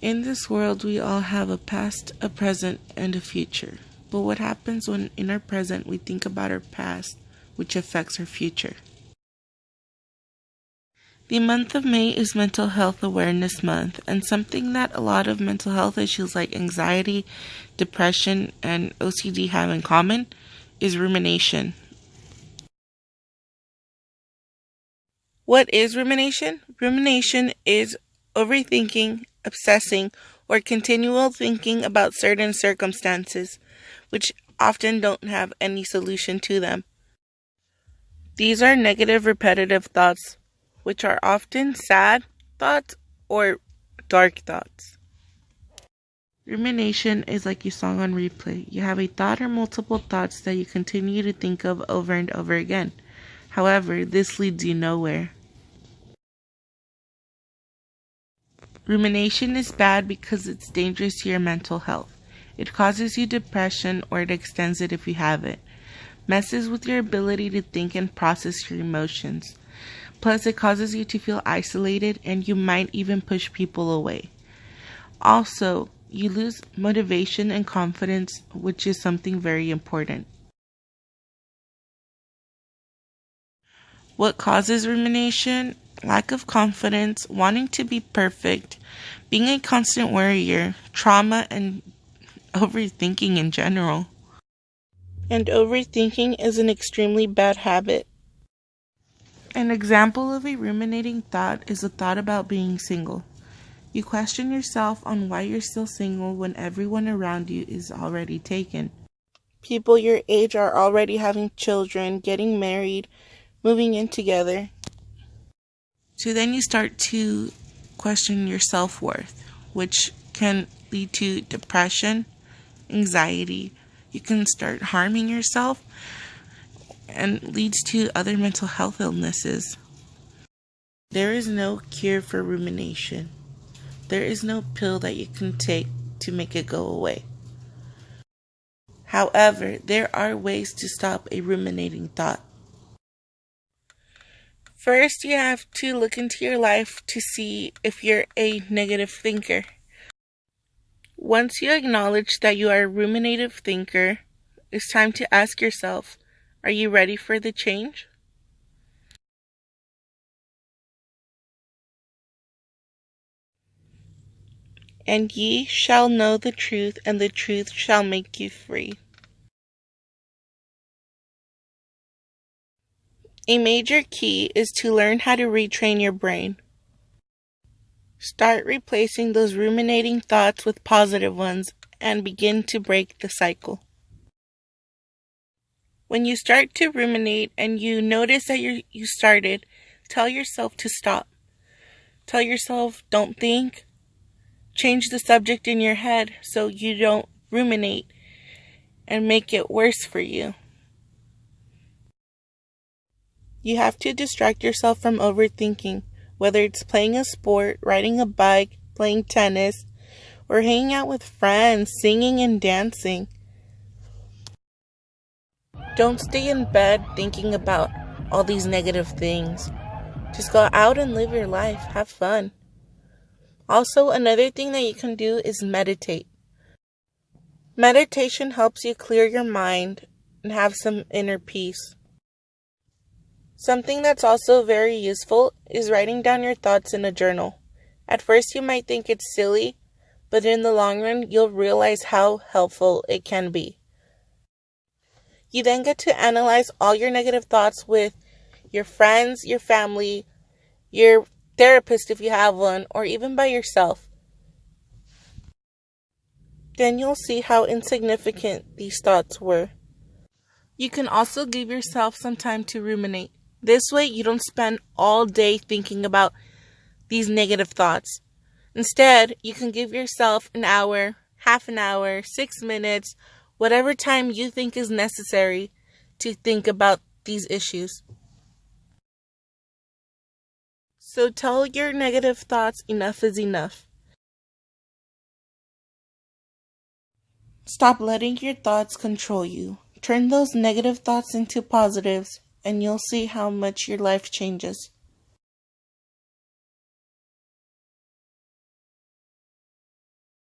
In this world, we all have a past, a present, and a future. But what happens when in our present we think about our past, which affects our future? The month of May is Mental Health Awareness Month, and something that a lot of mental health issues like anxiety, depression, and OCD have in common is rumination. What is rumination? Rumination is overthinking, obsessing, or continual thinking about certain circumstances, which often don't have any solution to them. These are negative, repetitive thoughts, which are often sad thoughts or dark thoughts. Rumination is like a song on replay. You have a thought or multiple thoughts that you continue to think of over and over again. However, this leads you nowhere. Rumination is bad because it's dangerous to your mental health. It causes you depression, or it extends it if you have it. Messes with your ability to think and process your emotions. Plus, it causes you to feel isolated, and you might even push people away. Also, you lose motivation and confidence, which is something very important. What causes rumination? Lack of confidence, wanting to be perfect, being a constant worrier, trauma, and overthinking in general. And overthinking is an extremely bad habit. An example of a ruminating thought is a thought about being single. You question yourself on why you're still single when everyone around you is already taken. People your age are already having children, getting married, moving in together. So then you start to question your self-worth, which can lead to depression, anxiety. You can start harming yourself and leads to other mental health illnesses. There is no cure for rumination. There is no pill that you can take to make it go away. However, there are ways to stop a ruminating thought. First, you have to look into your life to see if you're a negative thinker. Once you acknowledge that you are a ruminative thinker, it's time to ask yourself, are you ready for the change? And ye shall know the truth, and the truth shall make you free. A major key is to learn how to retrain your brain. Start replacing those ruminating thoughts with positive ones and begin to break the cycle. When you start to ruminate and you notice that you started, tell yourself to stop. Tell yourself, don't think. Change the subject in your head so you don't ruminate and make it worse for you. You have to distract yourself from overthinking, whether it's playing a sport, riding a bike, playing tennis, or hanging out with friends, singing and dancing. Don't stay in bed thinking about all these negative things. Just go out and live your life. Have fun. Also, another thing that you can do is meditate. Meditation helps you clear your mind and have some inner peace. Something that's also very useful is writing down your thoughts in a journal. At first you might think it's silly, but in the long run you'll realize how helpful it can be. You then get to analyze all your negative thoughts with your friends, your family, your therapist if you have one, or even by yourself. Then you'll see how insignificant these thoughts were. You can also give yourself some time to ruminate. This way you don't spend all day thinking about these negative thoughts. Instead, you can give yourself an hour, half an hour, 6 minutes, whatever time you think is necessary to think about these issues. So tell your negative thoughts enough is enough. Stop letting your thoughts control you. Turn those negative thoughts into positives, and you'll see how much your life changes.